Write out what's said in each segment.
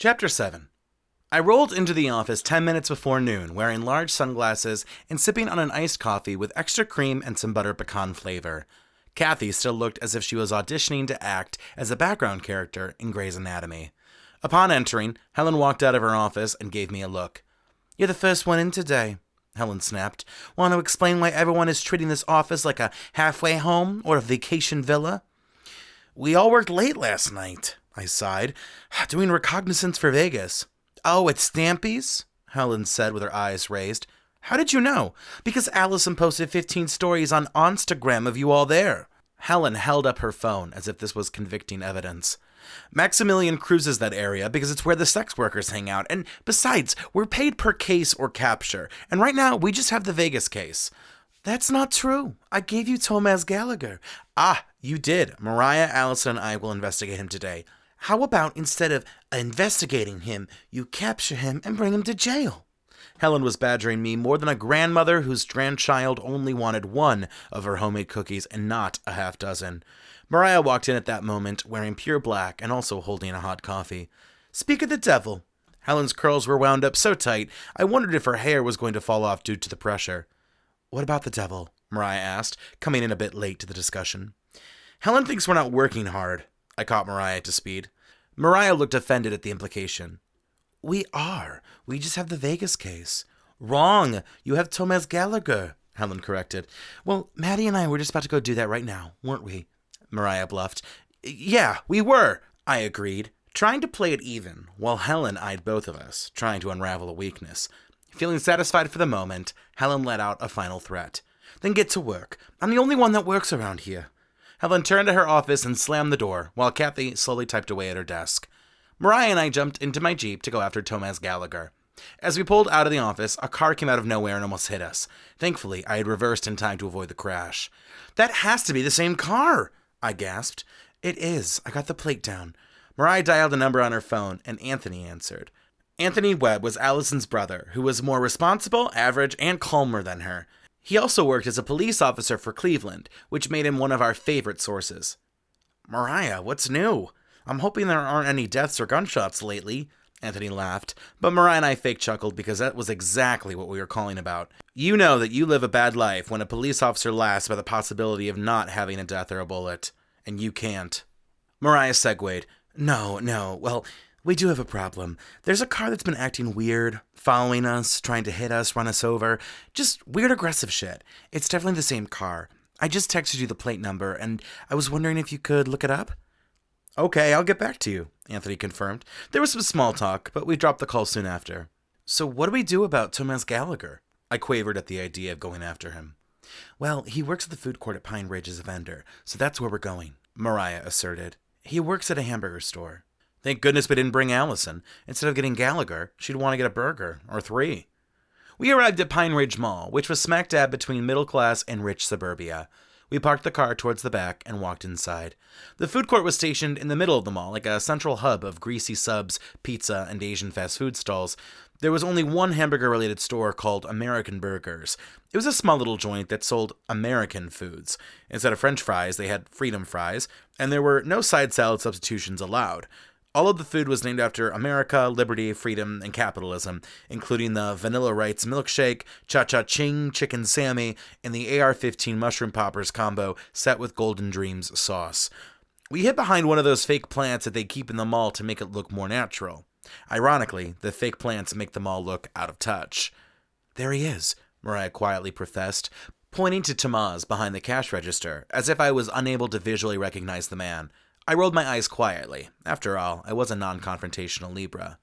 Chapter 7. I rolled into the office 10 minutes before noon, wearing large sunglasses and sipping on an iced coffee with extra cream and some butter pecan flavor. Kathy still looked as if she was auditioning to act as a background character in Grey's Anatomy. Upon entering, Helen walked out of her office and gave me a look. "You're the first one in today," Helen snapped. "Want to explain why everyone is treating this office like a halfway home or a vacation villa?" "We all worked late last night," I sighed, "doing recognizance for Vegas." "Oh, it's Stampy's?" Helen said with her eyes raised. "How did you know?" "Because Alison posted 15 stories on Instagram of you all there." Helen held up her phone as if this was convicting evidence. "Maxamillion cruises that area because it's where the sex workers hang out, and besides, we're paid per case or capture, and right now we just have the Vegas case." "That's not true. I gave you Tomaz Gallagher." "Ah, you did. Mariah, Alison, and I will investigate him today." "How about instead of investigating him, you capture him and bring him to jail?" Helen was badgering me more than a grandmother whose grandchild only wanted one of her homemade cookies and not a half dozen. Mariah walked in at that moment, wearing pure black and also holding a hot coffee. "Speak of the devil." Helen's curls were wound up so tight, I wondered if her hair was going to fall off due to the pressure. "What about the devil?" Mariah asked, coming in a bit late to the discussion. "Helen thinks we're not working hard." I caught Mariah to speed. Mariah looked offended at the implication. "We are. We just have the Vegas case." "Wrong. You have Tomaz Gallagher," Helen corrected. "Well, Matty and I were just about to go do that right now, weren't we?" Mariah bluffed. "Yeah, we were," I agreed, trying to play it even, while Helen eyed both of us, trying to unravel a weakness. Feeling satisfied for the moment, Helen let out a final threat. "Then get to work. I'm the only one that works around here." Helen turned to her office and slammed the door, while Kathy slowly typed away at her desk. Mariah and I jumped into my Jeep to go after Tomaz Gallagher. As we pulled out of the office, a car came out of nowhere and almost hit us. Thankfully, I had reversed in time to avoid the crash. "That has to be the same car!" I gasped. "It is. I got the plate down." Mariah dialed a number on her phone, and Anthony answered. Anthony Webb was Alison's brother, who was more responsible, average, and calmer than her. He also worked as a police officer for Cleveland, which made him one of our favorite sources. "Mariah, what's new? I'm hoping there aren't any deaths or gunshots lately." Anthony laughed, but Mariah and I fake chuckled because that was exactly what we were calling about. You know that you live a bad life when a police officer laughs about the possibility of not having a death or a bullet, and you can't. Mariah segued. No, well, we do have a problem. There's a car that's been acting weird, following us, trying to hit us, run us over. Just weird aggressive shit. It's definitely the same car. I just texted you the plate number, and I was wondering if you could look it up? "Okay, I'll get back to you," Anthony confirmed. There was some small talk, but we dropped the call soon after. "So what do we do about Tomaz Gallagher?" I quavered at the idea of going after him. "Well, he works at the food court at Pine Ridge as a vendor, so that's where we're going," Mariah asserted. "He works at a hamburger store." Thank goodness we didn't bring Alison. Instead of getting Gallagher, she'd want to get a burger, or 3. We arrived at Pine Ridge Mall, which was smack dab between middle class and rich suburbia. We parked the car towards the back and walked inside. The food court was stationed in the middle of the mall, like a central hub of greasy subs, pizza, and Asian fast food stalls. There was only one hamburger-related store called American Burgers. It was a small little joint that sold American foods. Instead of French fries, they had freedom fries, and there were no side salad substitutions allowed. All of the food was named after America, liberty, freedom, and capitalism, including the Vanilla Rights milkshake, Cha-Cha-Ching chicken Sammy, and the AR-15 mushroom poppers combo set with Golden Dreams sauce. We hid behind one of those fake plants that they keep in the mall to make it look more natural. Ironically, the fake plants make the mall look out of touch. "There he is," Mariah quietly professed, pointing to Tomaz behind the cash register, as if I was unable to visually recognize the man. I rolled my eyes quietly. After all, I was a non-confrontational Libra.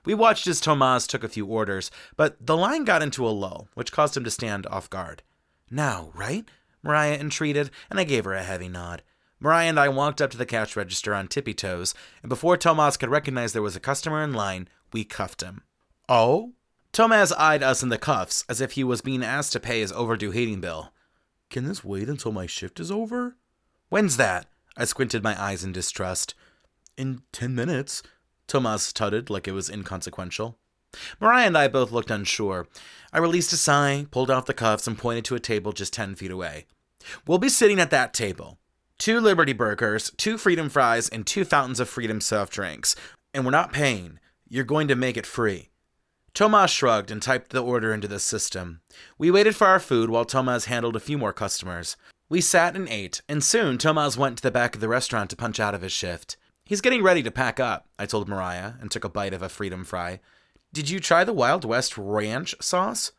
We watched as Tomaz took a few orders, but the line got into a lull, which caused him to stand off guard. "Now, right?" Mariah entreated, and I gave her a heavy nod. Mariah and I walked up to the cash register on tippy toes, and before Tomaz could recognize there was a customer in line, we cuffed him. "Oh?" Tomaz eyed us in the cuffs, as if he was being asked to pay his overdue heating bill. "Can this wait until my shift is over?" "When's that?" I squinted my eyes in distrust. "In 10 minutes, Tomaz tutted like it was inconsequential. Mariah and I both looked unsure. I released a sigh, pulled off the cuffs, and pointed to a table just 10 feet away. "We'll be sitting at that table. 2 Liberty Burgers, 2 Freedom Fries, and 2 Fountains of Freedom soft drinks. And we're not paying. You're going to make it free. Tomaz shrugged and typed the order into the system. We waited for our food while Tomaz handled a few more customers. We sat and ate, and soon Tomaz went to the back of the restaurant to punch out of his shift. He's getting ready to pack up, I told Mariah, and took a bite of a freedom fry. Did you try the Wild West ranch sauce?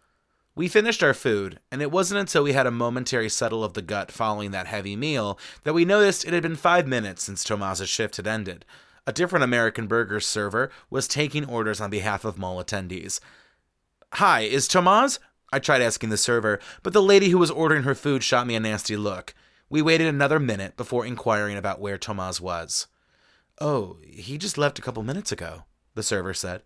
We finished our food, and it wasn't until we had a momentary settle of the gut following that heavy meal that we noticed it had been 5 minutes since Tomaz's shift had ended. A different American Burger server was taking orders on behalf of mall attendees. Hi, is Tomaz? I tried asking the server, but the lady who was ordering her food shot me a nasty look. We waited another minute before inquiring about where Tomaz was. Oh, he just left a couple minutes ago, the server said.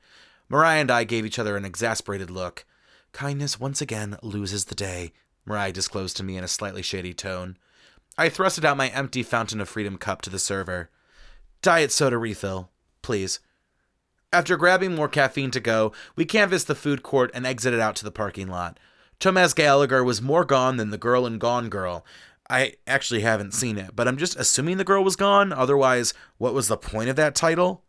Mariah and I gave each other an exasperated look. Kindness once again loses the day, Mariah disclosed to me in a slightly shady tone. I thrusted out my empty Fountain of Freedom cup to the server. Diet soda refill, please. After grabbing more caffeine to go, we canvassed the food court and exited out to the parking lot. Tomaz Gallagher was more gone than the girl in Gone Girl. I actually haven't seen it, but I'm just assuming the girl was gone. Otherwise, what was the point of that title?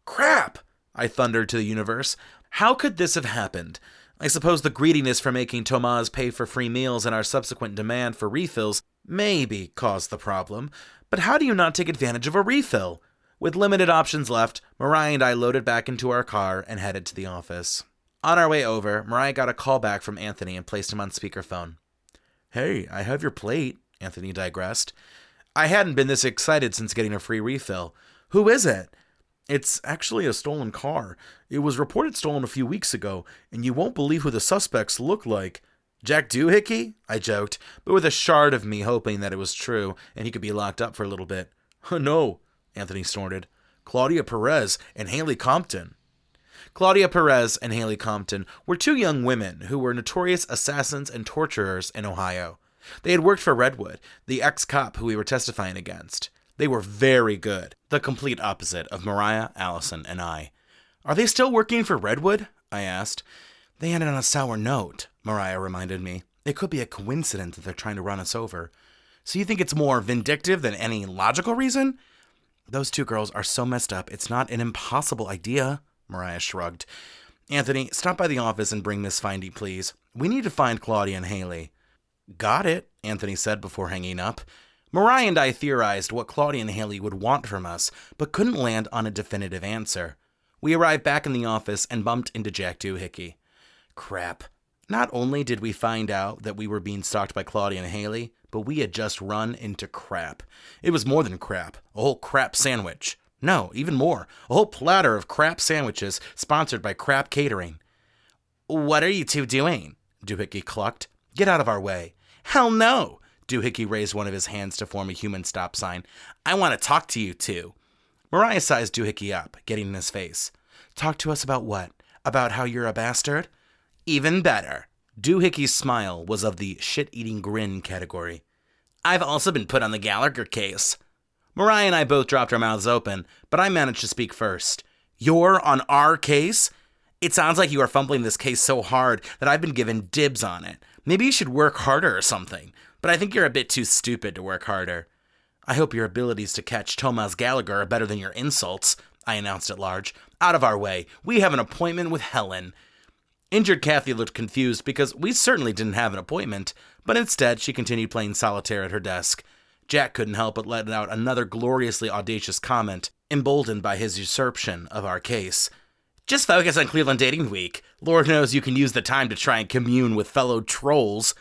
Crap! I thundered to the universe. How could this have happened? I suppose the greediness for making Tomaz pay for free meals and our subsequent demand for refills maybe caused the problem. But how do you not take advantage of a refill? With limited options left, Mariah and I loaded back into our car and headed to the office. On our way over, Mariah got a call back from Anthony and placed him on speakerphone. Hey, I have your plate, Anthony digressed. I hadn't been this excited since getting a free refill. Who is it? It's actually a stolen car. It was reported stolen a few weeks ago, and you won't believe who the suspects look like. Jack Douhicky? I joked, but with a shard of me hoping that it was true and he could be locked up for a little bit. No, Anthony snorted. Claudia Perez and Haley Compton. Claudia Perez and Haley Compton were two young women who were notorious assassins and torturers in Ohio. They had worked for Redwood, the ex-cop who we were testifying against. They were very good, the complete opposite of Mariah, Alison, and I. Are they still working for Redwood? I asked. They ended on a sour note, Mariah reminded me. It could be a coincidence that they're trying to run us over. So you think it's more vindictive than any logical reason? Those two girls are so messed up, it's not an impossible idea, Mariah shrugged. Anthony, stop by the office and bring Miss Findy, please. We need to find Claudia and Haley. Got it, Anthony said before hanging up. Mariah and I theorized what Claudia and Haley would want from us, but couldn't land on a definitive answer. We arrived back in the office and bumped into Jack Douhicky. Crap. Not only did we find out that we were being stalked by Claudia and Haley, but we had just run into crap. It was more than crap. A whole crap sandwich. No, even more. A whole platter of crap sandwiches sponsored by Crap Catering. What are you two doing? Douhicky clucked. Get out of our way. Hell no! Douhicky raised one of his hands to form a human stop sign. I want to talk to you two. Mariah sized Douhicky up, getting in his face. Talk to us about what? About how you're a bastard? Even better. Douhicky's smile was of the shit-eating grin category. I've also been put on the Gallagher case. Mariah and I both dropped our mouths open, but I managed to speak first. You're on our case? It sounds like you are fumbling this case so hard that I've been given dibs on it. Maybe you should work harder or something. But I think you're a bit too stupid to work harder. I hope your abilities to catch Tomaz Gallagher are better than your insults, I announced at large. Out of our way. We have an appointment with Helen. Injured Kathy looked confused because we certainly didn't have an appointment, but instead she continued playing solitaire at her desk. Jack couldn't help but let out another gloriously audacious comment, emboldened by his usurpation of our case. Just focus on Cleveland Dating Week. Lord knows you can use the time to try and commune with fellow trolls.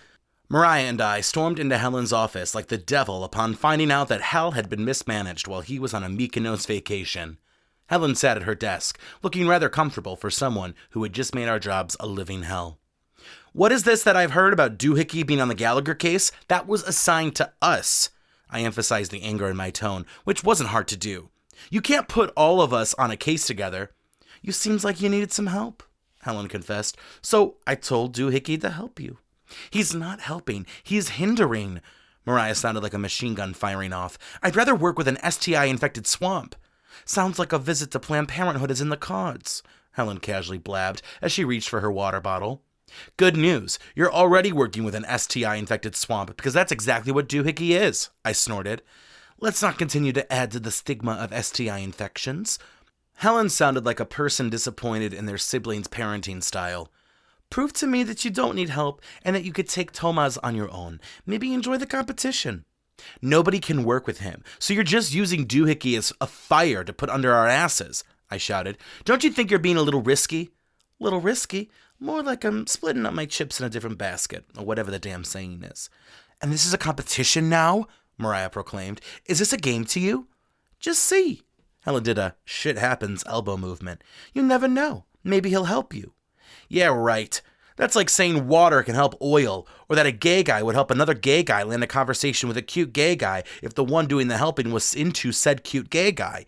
Mariah and I stormed into Helen's office like the devil upon finding out that Hal had been mismanaged while he was on a Mykonos vacation. Helen sat at her desk, looking rather comfortable for someone who had just made our jobs a living hell. What is this that I've heard about Douhicky being on the Gallagher case? That was assigned to us. I emphasized the anger in my tone, which wasn't hard to do. You can't put all of us on a case together. You seems like you needed some help, Helen confessed. So I told Douhicky to help you. He's not helping. He's hindering. Mariah sounded like a machine gun firing off. I'd rather work with an STI-infected swamp. Sounds like a visit to Planned Parenthood is in the cards, Helen casually blabbed as she reached for her water bottle. Good news. You're already working with an STI-infected swamp because that's exactly what Douhicky is, I snorted. Let's not continue to add to the stigma of STI infections. Helen sounded like a person disappointed in their siblings' parenting style. Prove to me that you don't need help and that you could take Tomaz on your own. Maybe enjoy the competition. Nobody can work with him, so you're just using Douhicky as a fire to put under our asses, I shouted. Don't you think you're being a little risky? Little risky? More like I'm splitting up my chips in a different basket, or whatever the damn saying is. And this is a competition now? Mariah proclaimed. Is this a game to you? Just see. Helen did a shit happens elbow movement. You never know. Maybe he'll help you. Yeah, right. That's like saying water can help oil, or that a gay guy would help another gay guy land a conversation with a cute gay guy if the one doing the helping was into said cute gay guy.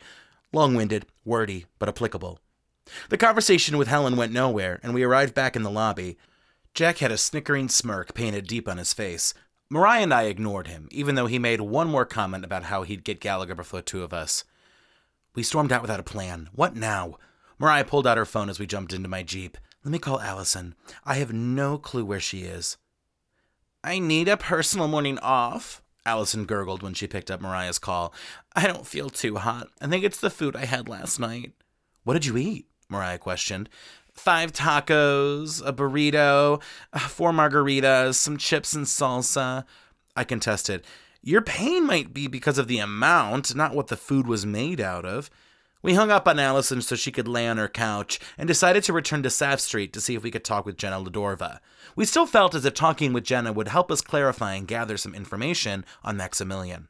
Long-winded, wordy, but applicable. The conversation with Helen went nowhere, and we arrived back in the lobby. Jack had a snickering smirk painted deep on his face. Mariah and I ignored him, even though he made one more comment about how he'd get Gallagher before the two of us. We stormed out without a plan. What now? Mariah pulled out her phone as we jumped into my Jeep. Let me call Alison. I have no clue where she is. I need a personal morning off, Alison gurgled when she picked up Mariah's call. I don't feel too hot. I think it's the food I had last night. What did you eat? Mariah questioned. 5 tacos, a burrito, 4 margaritas, some chips and salsa. I contested. Your pain might be because of the amount, not what the food was made out of. We hung up on Alison so she could lay on her couch and decided to return to Sav Street to see if we could talk with Jenna Ladorva. We still felt as if talking with Jenna would help us clarify and gather some information on Maxamillion.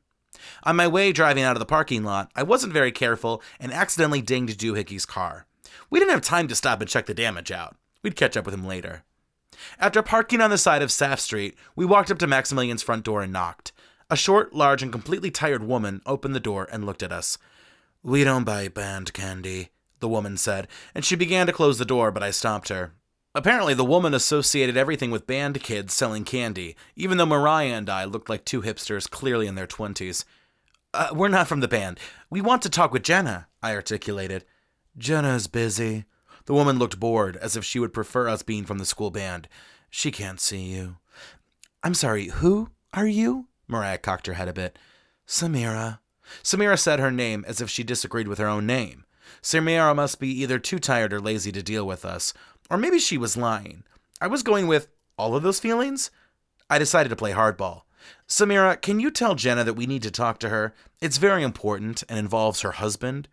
On my way driving out of the parking lot, I wasn't very careful and accidentally dinged Douhicky's car. We didn't have time to stop and check the damage out. We'd catch up with him later. After parking on the side of Sav Street, we walked up to Maxamillion's front door and knocked. A short, large, and completely tired woman opened the door and looked at us. We don't buy band candy, the woman said, and she began to close the door, but I stopped her. Apparently, the woman associated everything with band kids selling candy, even though Mariah and I looked like two hipsters clearly in their 20s. We're not from the band. We want to talk with Jenna, I articulated. Jenna's busy. The woman looked bored, as if she would prefer us being from the school band. She can't see you. I'm sorry, who are you? Mariah cocked her head a bit. Samira. Samira said her name as if she disagreed with her own name. Samira must be either too tired or lazy to deal with us. Or maybe she was lying. I was going with all of those feelings. I decided to play hardball. Samira, can you tell Jenna that we need to talk to her? It's very important and involves her husband.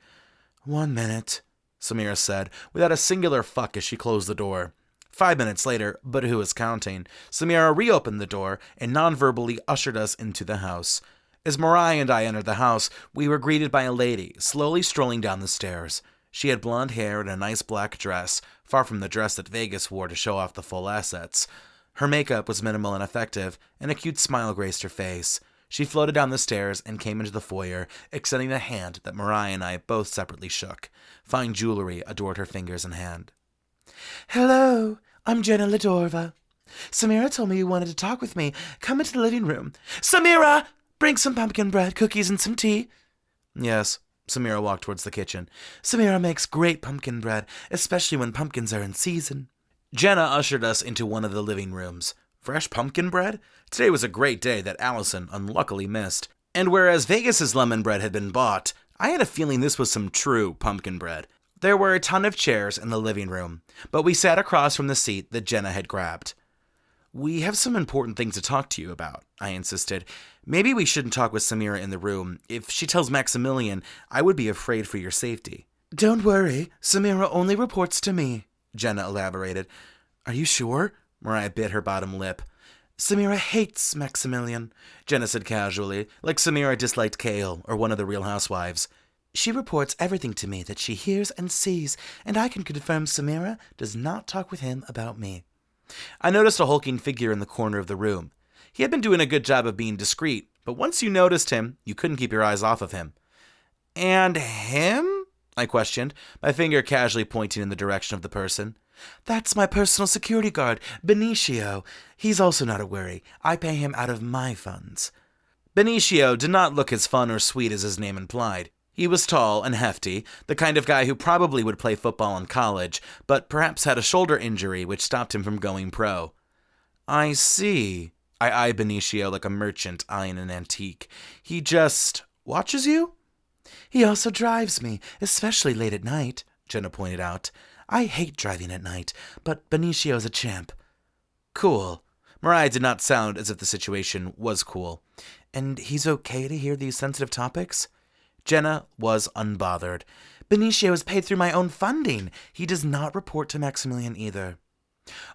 1 minute, Samira said, without a singular fuck as she closed the door. 5 minutes later, but who is counting, Samira reopened the door and non-verbally ushered us into the house. As Mariah and I entered the house, we were greeted by a lady, slowly strolling down the stairs. She had blonde hair and a nice black dress, far from the dress that Vegas wore to show off the full assets. Her makeup was minimal and effective, and a cute smile graced her face. She floated down the stairs and came into the foyer, extending a hand that Mariah and I both separately shook. Fine jewelry adored her fingers and hand. Hello, I'm Jenna Ladorva. Samira told me you wanted to talk with me. Come into the living room. Samira! Bring some pumpkin bread, cookies, and some tea. Yes, Samira walked towards the kitchen. Samira makes great pumpkin bread, especially when pumpkins are in season. Jenna ushered us into one of the living rooms. Fresh pumpkin bread? Today was a great day that Alison unluckily missed. And whereas Vegas's lemon bread had been bought, I had a feeling this was some true pumpkin bread. There were a ton of chairs in the living room, but we sat across from the seat that Jenna had grabbed. We have some important things to talk to you about, I insisted. Maybe we shouldn't talk with Samira in the room. If she tells Maxamillion, I would be afraid for your safety. Don't worry, Samira only reports to me, Jenna elaborated. Are you sure? Mariah bit her bottom lip. Samira hates Maxamillion, Jenna said casually, like Samira disliked Kale or one of the Real Housewives. She reports everything to me that she hears and sees, and I can confirm Samira does not talk with him about me. I noticed a hulking figure in the corner of the room. He had been doing a good job of being discreet, but once you noticed him, you couldn't keep your eyes off of him. And him? I questioned, my finger casually pointing in the direction of the person. That's my personal security guard, Benicio. He's also not a worry. I pay him out of my funds. Benicio did not look as fun or sweet as his name implied. He was tall and hefty, the kind of guy who probably would play football in college, but perhaps had a shoulder injury which stopped him from going pro. I see. I eyed Benicio like a merchant eyeing an antique. He just watches you? He also drives me, especially late at night, Jenna pointed out. I hate driving at night, but Benicio's a champ. Cool. Mariah did not sound as if the situation was cool. And he's okay to hear these sensitive topics? Jenna was unbothered. Benicio is paid through my own funding. He does not report to Maxamillion either.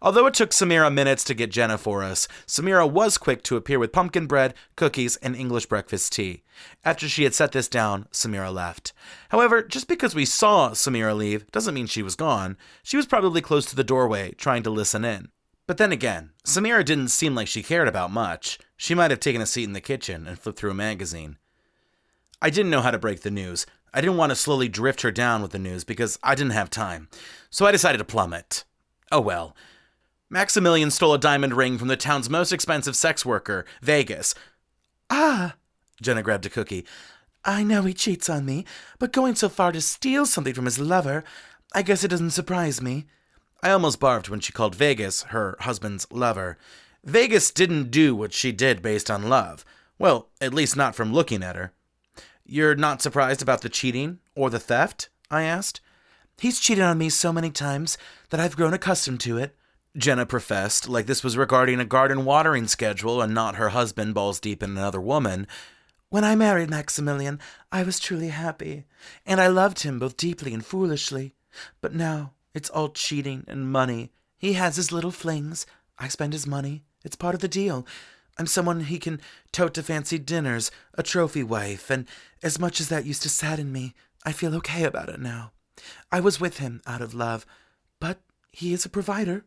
Although it took Samira minutes to get Jenna for us, Samira was quick to appear with pumpkin bread, cookies, and English breakfast tea. After she had set this down, Samira left. However, just because we saw Samira leave doesn't mean she was gone. She was probably close to the doorway, trying to listen in. But then again, Samira didn't seem like she cared about much. She might have taken a seat in the kitchen and flipped through a magazine. I didn't know how to break the news. I didn't want to slowly drift her down with the news because I didn't have time. So I decided to plummet. Oh well. Maxamillion stole a diamond ring from the town's most expensive sex worker, Vegas. Ah, Jenna grabbed a cookie. I know he cheats on me, but going so far to steal something from his lover, I guess it doesn't surprise me. I almost barfed when she called Vegas her husband's lover. Vegas didn't do what she did based on love. Well, at least not from looking at her. You're not surprised about the cheating or the theft? I asked. He's cheated on me so many times that I've grown accustomed to it, Jenna professed, like this was regarding a garden watering schedule and not her husband balls deep in another woman. When I married Maxamillion, I was truly happy, and I loved him both deeply and foolishly. But now it's all cheating and money. He has his little flings. I spend his money. It's part of the deal. I'm someone he can tote to fancy dinners, a trophy wife, and as much as that used to sadden me, I feel okay about it now. I was with him out of love, but he is a provider.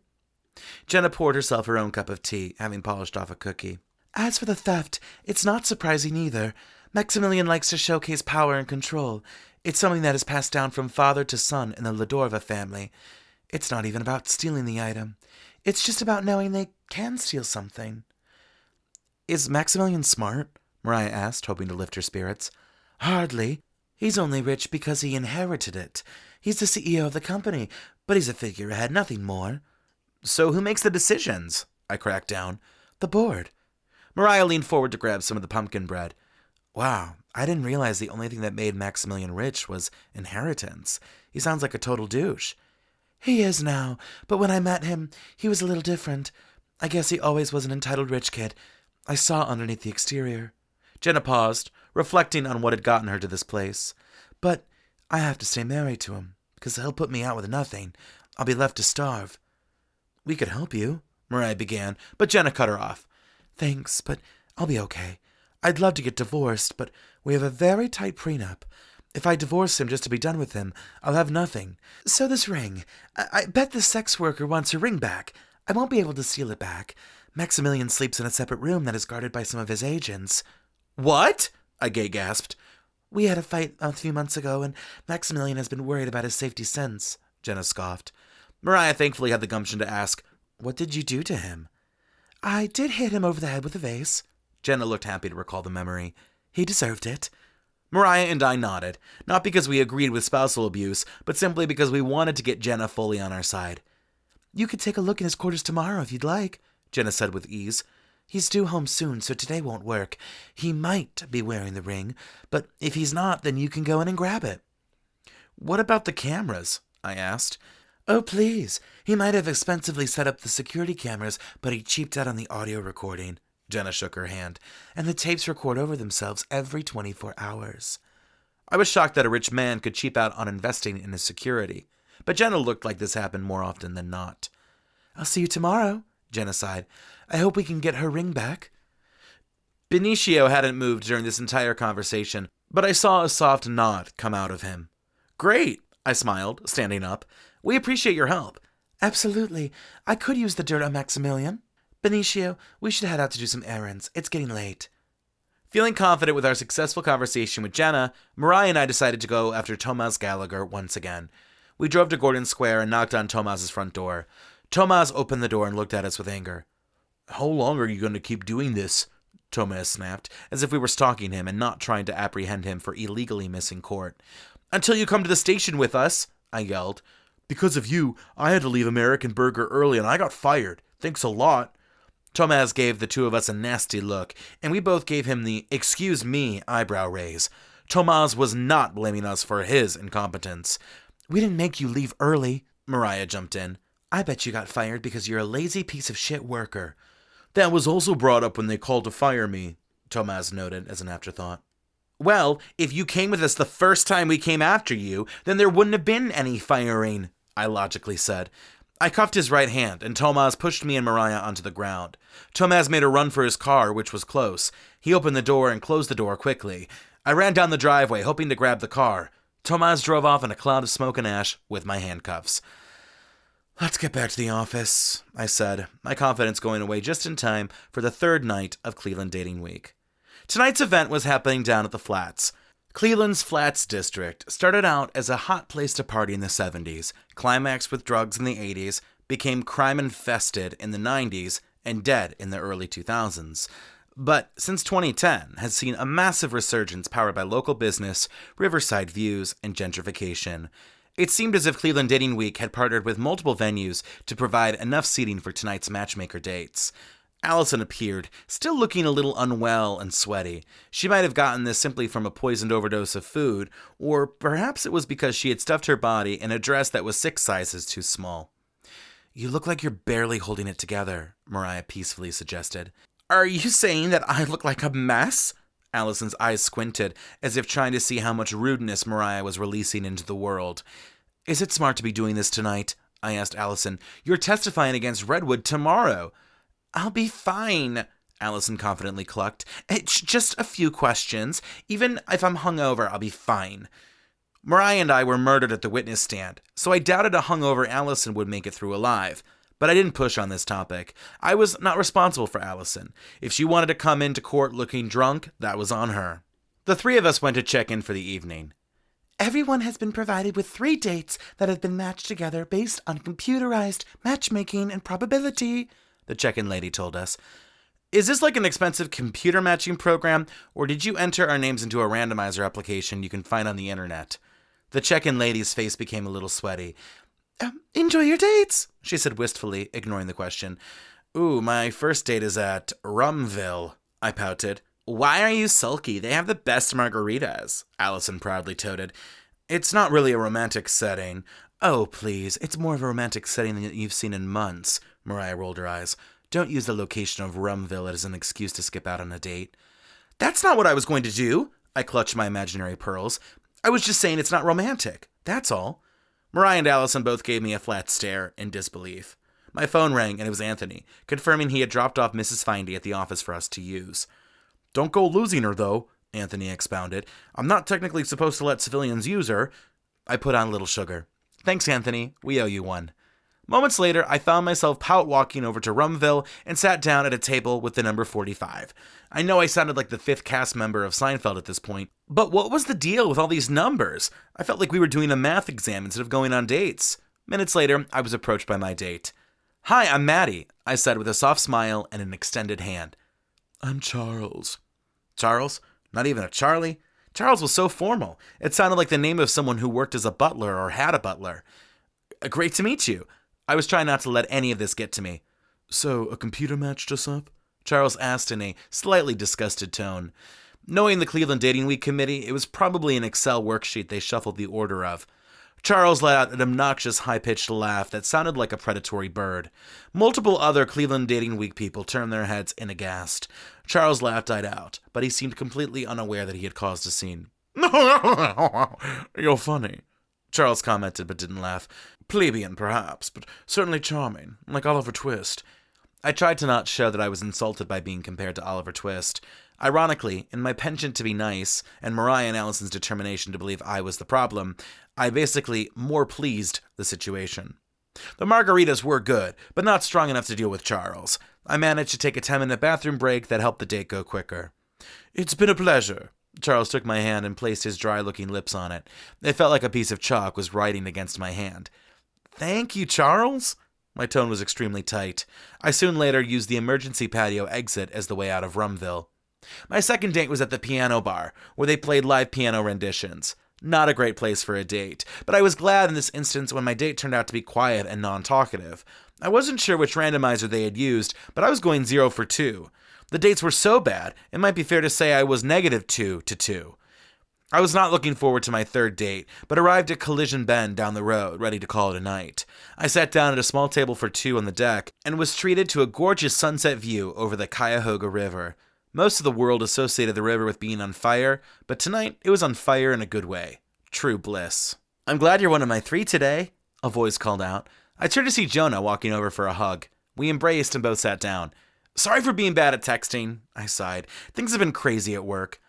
Jenna poured herself her own cup of tea, having polished off a cookie. As for the theft, it's not surprising either. Maxamillion likes to showcase power and control. It's something that is passed down from father to son in the Ladorva family. It's not even about stealing the item. It's just about knowing they can steal something. Is Maxamillion smart? Mariah asked, hoping to lift her spirits. Hardly. He's only rich because he inherited it. He's the CEO of the company, but he's a figurehead, nothing more. So who makes the decisions? I cracked down. The board. Mariah leaned forward to grab some of the pumpkin bread. Wow, I didn't realize the only thing that made Maxamillion rich was inheritance. He sounds like a total douche. He is now, but when I met him, he was a little different. I guess he always was an entitled rich kid. I saw underneath the exterior. Jenna paused, reflecting on what had gotten her to this place. But I have to stay married to him, because he'll put me out with nothing. I'll be left to starve. We could help you, Mariah began, but Jenna cut her off. Thanks, but I'll be okay. I'd love to get divorced, but we have a very tight prenup. If I divorce him just to be done with him, I'll have nothing. So this ring. I bet the sex worker wants her ring back. I won't be able to steal it back. Maxamillion sleeps in a separate room that is guarded by some of his agents. What? I gay-gasped. We had a fight a few months ago, and Maxamillion has been worried about his safety since, Jenna scoffed. Mariah thankfully had the gumption to ask, What did you do to him? I did hit him over the head with a vase. Jenna looked happy to recall the memory. He deserved it. Mariah and I nodded, not because we agreed with spousal abuse, but simply because we wanted to get Jenna fully on our side. You could take a look in his quarters tomorrow if you'd like, Jenna said with ease. He's due home soon, so today won't work. He might be wearing the ring, but if he's not, then you can go in and grab it. What about the cameras? I asked. Oh, please. He might have expensively set up the security cameras, but he cheaped out on the audio recording. Jenna shook her hand. And the tapes record over themselves every 24 hours. I was shocked that a rich man could cheap out on investing in his security, but Jenna looked like this happened more often than not. I'll see you tomorrow, Jenna sighed. I hope we can get her ring back. Benicio hadn't moved during this entire conversation, but I saw a soft nod come out of him. Great, I smiled, standing up. We appreciate your help. Absolutely. I could use the dirt on Maxamillion. Benicio, we should head out to do some errands. It's getting late. Feeling confident with our successful conversation with Jenna, Mariah and I decided to go after Tomaz Gallagher once again. We drove to Gordon Square and knocked on Tomaz's front door. Tomaz opened the door and looked at us with anger. How long are you going to keep doing this? Tomaz snapped, as if we were stalking him and not trying to apprehend him for illegally missing court. Until you come to the station with us, I yelled. Because of you, I had to leave American Burger early and I got fired. Thanks a lot. Tomaz gave the two of us a nasty look, and we both gave him the excuse me eyebrow raise. Tomaz was not blaming us for his incompetence. "We didn't make you leave early," Mariah jumped in. "I bet you got fired because you're a lazy piece of shit worker." "That was also brought up when they called to fire me," Tomaz noted as an afterthought. "Well, if you came with us the first time we came after you, then there wouldn't have been any firing," I logically said. I cuffed his right hand, and Tomaz pushed me and Mariah onto the ground. Tomaz made a run for his car, which was close. He opened the door and closed the door quickly. I ran down the driveway, hoping to grab the car. Tomaz drove off in a cloud of smoke and ash with my handcuffs. "Let's get back to the office," I said, my confidence going away just in time for the third night of Cleveland Dating Week. Tonight's event was happening down at the Flats. Cleveland's Flats district started out as a hot place to party in the 70s, climaxed with drugs in the 80s, became crime-infested in the 90s, and dead in the early 2000s. But since 2010 has seen a massive resurgence powered by local business, riverside views, and gentrification. It seemed as if Cleveland Dating Week had partnered with multiple venues to provide enough seating for tonight's matchmaker dates. Alison appeared, still looking a little unwell and sweaty. She might have gotten this simply from a poisoned overdose of food, or perhaps it was because she had stuffed her body in a dress that was 6 sizes too small. "You look like you're barely holding it together," Mariah peacefully suggested. "Are you saying that I look like a mess?" Alison's eyes squinted, as if trying to see how much rudeness Mariah was releasing into the world. "Is it smart to be doing this tonight?" I asked Alison. "You're testifying against Redwood tomorrow." "I'll be fine," Alison confidently clucked. "It's just a few questions. Even if I'm hungover, I'll be fine." Mariah and I were murdered at the witness stand, so I doubted a hungover Alison would make it through alive. But I didn't push on this topic. I was not responsible for Alison. If she wanted to come into court looking drunk, that was on her. The 3 of us went to check in for the evening. "Everyone has been provided with 3 dates that have been matched together based on computerized matchmaking and probability," the check-in lady told us. "Is this like an expensive computer matching program, or did you enter our names into a randomizer application you can find on the internet?" The check-in lady's face became a little sweaty. "Enjoy your dates," she said wistfully, ignoring the question. "Ooh, my first date is at Rumville," I pouted. "Why are you sulky? They have the best margaritas," Alison proudly toted. "It's not really a romantic setting." "Oh, please, it's more of a romantic setting than you've seen in months," Mariah rolled her eyes. "Don't use the location of Rumville as an excuse to skip out on a date." "That's not what I was going to do," I clutched my imaginary pearls. "I was just saying it's not romantic. That's all." Mariah and Alison both gave me a flat stare in disbelief. My phone rang, and it was Anthony, confirming he had dropped off Mrs. Findy at the office for us to use. "Don't go losing her, though," Anthony expounded. "I'm not technically supposed to let civilians use her." I put on a little sugar. "Thanks, Anthony. We owe you one." Moments later, I found myself pout-walking over to Rumville and sat down at a table with the number 45. I know I sounded like the 5th cast member of Seinfeld at this point, but what was the deal with all these numbers? I felt like we were doing a math exam instead of going on dates. Minutes later, I was approached by my date. "Hi, I'm Matty," I said with a soft smile and an extended hand. "I'm Charles." "Charles? Not even a Charlie?" Charles was so formal. It sounded like the name of someone who worked as a butler or had a butler. "Great to meet you." I was trying not to let any of this get to me. "So, a computer matched us up?" Charles asked in a slightly disgusted tone. Knowing the Cleveland Dating Week committee, it was probably an Excel worksheet they shuffled the order of. Charles let out an obnoxious, high-pitched laugh that sounded like a predatory bird. Multiple other Cleveland Dating Week people turned their heads in aghast. Charles' laugh died out, but he seemed completely unaware that he had caused a scene. "You're funny," Charles commented but didn't laugh. "Plebeian, perhaps, but certainly charming, like Oliver Twist." I tried to not show that I was insulted by being compared to Oliver Twist. Ironically, in my penchant to be nice, and Mariah and Alison's determination to believe I was the problem, I basically more pleased the situation. The margaritas were good, but not strong enough to deal with Charles. I managed to take a 10-minute bathroom break that helped the date go quicker. "It's been a pleasure." Charles took my hand and placed his dry-looking lips on it. It felt like a piece of chalk was writing against my hand. "Thank you, Charles." My tone was extremely tight. I soon later used the emergency patio exit as the way out of Rumville. My second date was at the piano bar, where they played live piano renditions. Not a great place for a date, but I was glad in this instance when my date turned out to be quiet and non-talkative. I wasn't sure which randomizer they had used, but I was going 0 for 2. The dates were so bad, it might be fair to say I was -2 to 2. I was not looking forward to my third date, but arrived at Collision Bend down the road, ready to call it a night. I sat down at a small table for two on the deck, and was treated to a gorgeous sunset view over the Cuyahoga River. Most of the world associated the river with being on fire, but tonight it was on fire in a good way. True bliss. "I'm glad you're one of my three today," a voice called out. I turned to see Jonah walking over for a hug. We embraced and both sat down. "Sorry for being bad at texting," I sighed. "Things have been crazy at work."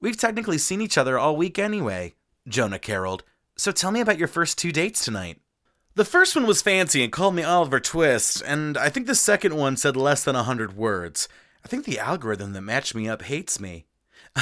"We've technically seen each other all week anyway," Jonah caroled. "So tell me about your first two dates tonight." "The first one was fancy and called me Oliver Twist, and I think the second one said less than 100 words. I think the algorithm that matched me up hates me."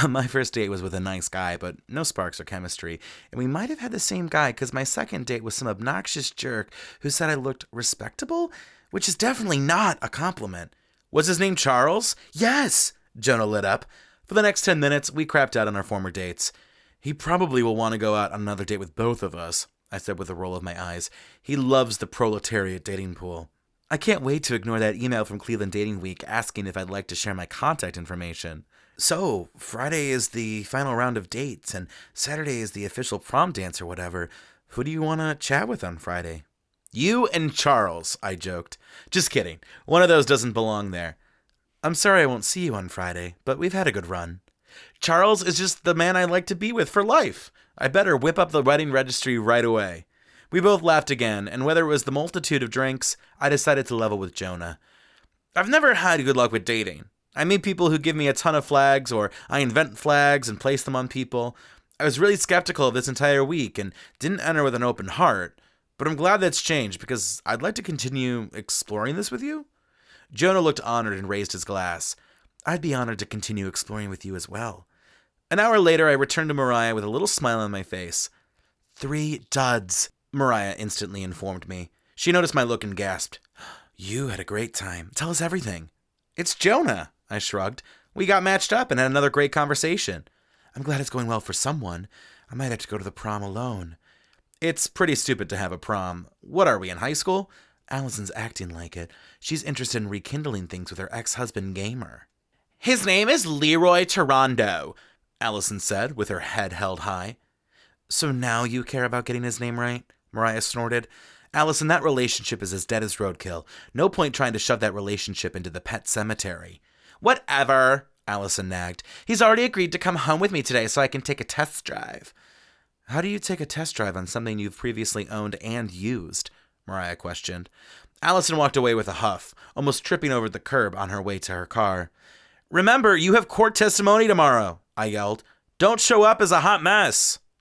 My first date was with a nice guy, but no sparks or chemistry, and we might have had the same guy because my second date was some obnoxious jerk who said I looked respectable, which is definitely not a compliment. "Was his name Charles?" "Yes!" Jonah lit up. For the next 10 minutes, we crapped out on our former dates. "He probably will want to go out on another date with both of us," I said with a roll of my eyes. "He loves the proletariat dating pool." I can't wait to ignore that email from Cleveland Dating Week asking if I'd like to share my contact information. "So, Friday is the final round of dates, and Saturday is the official prom dance or whatever. Who do you want to chat with on Friday?" "You and Charles," I joked. "Just kidding. One of those doesn't belong there." "I'm sorry I won't see you on Friday, but we've had a good run." "Charles is just the man I'd like to be with for life. I better whip up the wedding registry right away." We both laughed again, and whether it was the multitude of drinks, I decided to level with Jonah. I've never had good luck with dating. I meet people who give me a ton of flags, or I invent flags and place them on people. I was really skeptical of this entire week and didn't enter with an open heart, but I'm glad that's changed because I'd like to continue exploring this with you. Jonah looked honored and raised his glass. "I'd be honored to continue exploring with you as well." An hour later, I returned to Mariah with a little smile on my face. "3 duds," Mariah instantly informed me. She noticed my look and gasped. "You had a great time. Tell us everything." "It's Jonah," I shrugged. "We got matched up and had another great conversation." "I'm glad it's going well for someone. I might have to go to the prom alone." "It's pretty stupid to have a prom. What are we, in high school?" "Allison's acting like it. She's interested in rekindling things with her ex-husband Gamer." "His name is Leroy Toronto," Alison said, with her head held high. "So now you care about getting his name right?" Mariah snorted. "Alison, that relationship is as dead as roadkill. No point trying to shove that relationship into the pet cemetery." "Whatever," Alison nagged. "He's already agreed to come home with me today so I can take a test drive." "How do you take a test drive on something you've previously owned and used?" Mariah questioned. Alison walked away with a huff, almost tripping over the curb on her way to her car. "Remember, you have court testimony tomorrow," I yelled. "Don't show up as a hot mess."